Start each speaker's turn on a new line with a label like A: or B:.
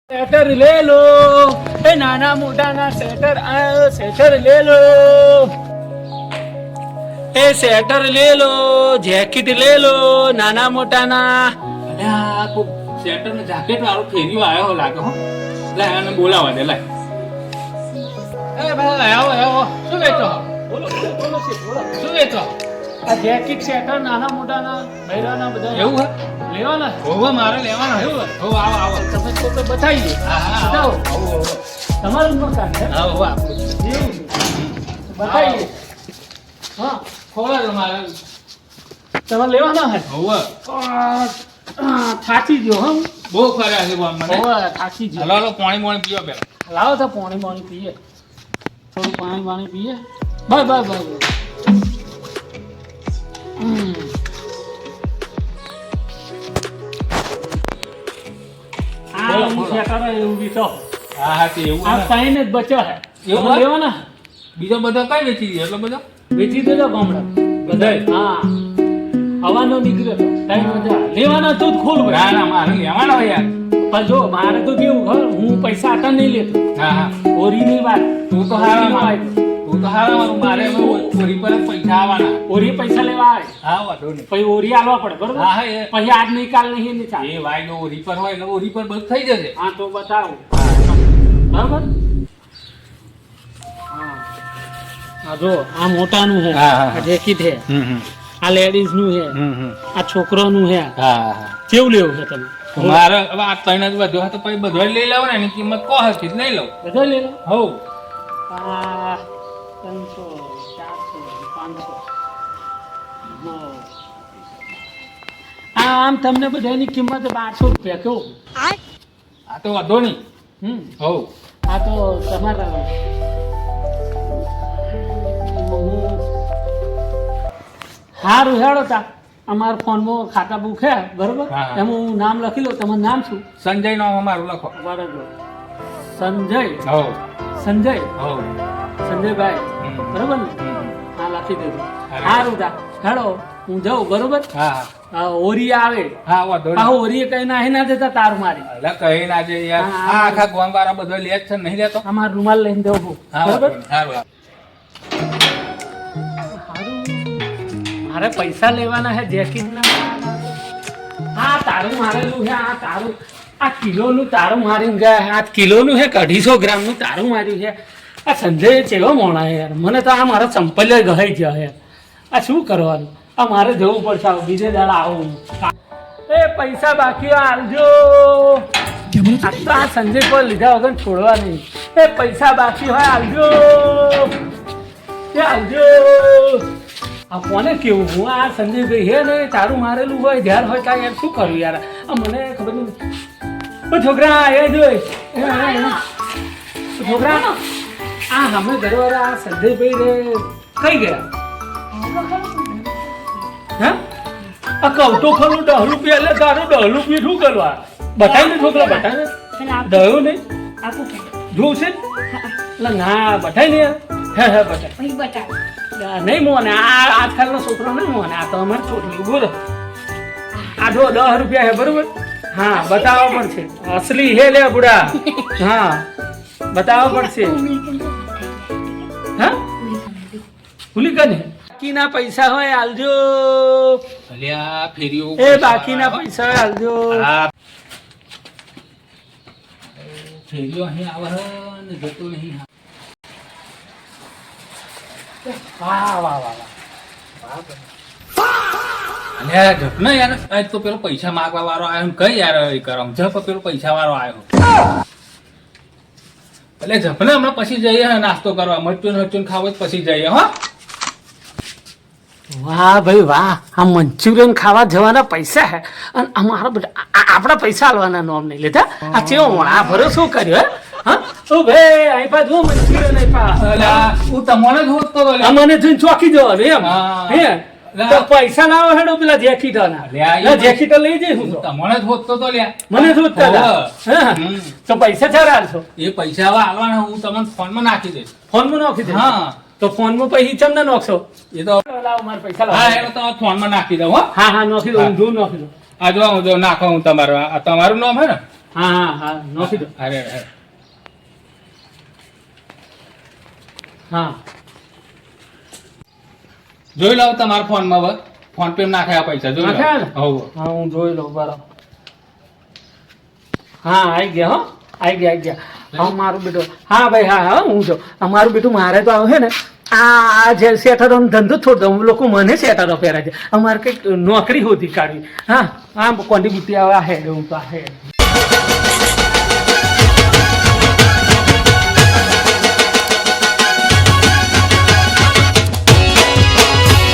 A: Sweater લે લો એ નાના મોટાના sweater આયો સ્વેટર લે લો એ સ્વેટર લે લો જેકેટ લે લો નાના મોટાના અલ્યા કો સ્વેટર ને જેકેટ વાળો ફેરીઓ આવ્યો લાગે હો લે આને બોલાવા દે લે એ ભાઈ આવો શું વેચો બોલો શું વેચો આ જેકેટ સ્વેટર નાના મોટાના બૈરાના બધા એવું હે લેવાના હોવા મારે લેવાના એવું હો આવો તમે તો બતાવીએ હા બતાવો તમારું મકાન છે હા હો આપણું એવું બતાવીએ હા ખોલા મારે તમે લેવાના હે હોવા થાકી ગયો હમ બહુ ખરા છે બોલ મને હોવા થાકી ગયો હાલો પાણી પીવો પેલા લાવો તો પાણી પીએ થોડું પાણી પીએ બસ બીજો બધો કઈ વેચી દે એટલો બધો વેચી દેજો ગામડા બધાય હા હવાનો નીકળ્યો તો કઈ મજા લેવાના તો ખોલ ના મારે લેવાના હોય યાર પણ જો મારે તો કેવું હું પૈસા આટા નહીં લેતો હા ઓરીની વાત તું તો હારા મારું મારે ઓરી પર પૈસા આવવાના ઓરી પૈસા લેવા આવે હા વાંધો નહીં પછી ઓરી આલવા પડે બરોબર હા પછી આજ નહીં કાલ નહીં ચાલે એ વાય નો ઓરી પર હોય એટલે ઓરી પર બધું થઈ જશે હા તો બતાવો બરાબર હા જો આ મોટાનું છે આ જેકેટ છે આ લેડીઝ નું છે આ છોકરાનું છે હા કેવું લેવું છે તમે મારે હવે આ ત્રણ જ વધ્યો તો પછી બધો લઈ લેવો ને એની કિંમત કો હતી લઈ લઉં બધો લઈ લો હો 300 400 500 આમ તમને બધાની કિંમત 1200 રૂપિયા કેવું આ તો વધો નહીં હો આ તો તમારા હારું હેડો તા અમારા ફોનમાં ખાતા બુક છે બરોબર એમાં હું નામ લખી લઉં તમારું નામ શું સંજય નામ અમારું લખો બરાબર સંજય હો સંજયભાઈ બરોબર ને હા લખી દેજો સારું તા હેડો હું જાઉં બરોબર હા ઓરી આવે હા ઓરી કઈ ના ના દેતા તાર મારી કઈ ના દે યાર આખા ગોમ વાળા બધો લે છે નહીં લેતો અમાર રૂમાલ લઈને દેવું બરોબર સારું મારે પૈસા લેવાના છે જેકેટ ના હા તારું મારેલું છે આ તારું આ કિલોનું તારું મારીને ગયા 8 કિલોનું છે 250 ગ્રામનું તારું માર્યું છે આ સંજય ચેવો મોણા યાર મને તો આ મારા સંપલ્ય ગહાઈ ગયા યાર આ શું કરવાનું આ મારે જવું પડશે બીજે દાડા આવું એ પૈસા બાકી આલજો આ સંજય પર લીધા વગર છોડવા નહીં એ પૈસા બાકી હોય આલજો આ કોને કેવું હું આ સંજયભાઈ હે ને તારું મારેલું હોય ધ્યાન હોય કાંઈ યાર શું કરું યાર આ મને ખબર નહીં છોકરા એ જોઈ છોકરા આ અમે ઘરવાળા આ સંજયભાઈ રે કઈ ગયા હા આ કહું તો ખરું 10 રૂપિયા એટલે તારું 10 રૂપિયા શું કરવા બતાવી ને છોકરા બતાવે દયો નહીં જોવું છે એટલે ના બતાવી ને હે બતાવ નહીં મોને આ આજકાલનો છોકરો નહીં મોને આ તો અમારે છોકરી બોલો આ જો 10 રૂપિયા હે બરોબર હા બતાવવા પડશે અસલી હે લે બુડા હા બતાવવા પડશે હા ભૂલી ગઈ બાકીના પૈસા હોય આલજો અલ્યા ફેરીઓ એ બાકીના પૈસા હોય આલજો ફેરીઓ અહીં આવે ને જતો નહીં યાર તો પેલો પૈસા માંગવા વાળો આવ્યો કઈ યાર કરો જપ પેલો પૈસા વાળો આવ્યો એટલે જપને હમણાં પછી જઈએ નાસ્તો કરવા મરચું ખાવો પછી જઈએ હો વાહ ભાઈ વાહ આ મંચુરિયન ખાવા જવાના પૈસા હે અને અમારા બધા આપણા પૈસા આલવાના નોમ નહીં લેતા આ ચેવો આ ભરોસો કર્યો હે હા ઓ ભાઈ આઈ પા જો મંચુરિયન આઈ પા અલા હું તમને જ હોત તો મને જોઈને ચોકી જવાનું એમ હે તો પૈસા લાવો હેડો પેલા જેકીટના લે જેકીટ લઈ જઈ હું તમને જ હોત તો લ્યા મને જ હોત તો પૈસા ચાર આલશો એ પૈસા આવા આલવાના હું તમને ફોનમાં નાખી દઈશ ફોનમાં નાખી દે હા તો ફોનમાં પૈસા ચમ ના નાખશો એ તો લાવો મારા પૈસા લાવો હા એ તો ફોનમાં નાખી દઉં હા નાખી દઉં હું નાખી દઉં આ જો નાખો હું તમારું નામ હે ને હા હા હા નોખી દો. અરે અરે હા જોઈ લઉં તમારા ફોનમાં હવે ફોન પે નાખ્યા પૈસા જોઈ લઉં.
B: હા હું જોઈ લઉં બરાબર. હા આવી ગયા હો, આવી ગયા. હા મારું બેટું, હા ભાઈ હા હા હું જો અમારું બેટું મારે તો આવે છે ને આ જે શેઠરો ધંધો થોડો લોકો મને શેઠરો પહેરે છે. અમારે કંઈક નોકરી હોતી કાઢવી. હા હા કોન્ટ્રીબ્યુટી આવે આ હેડ હું તો આ હેડ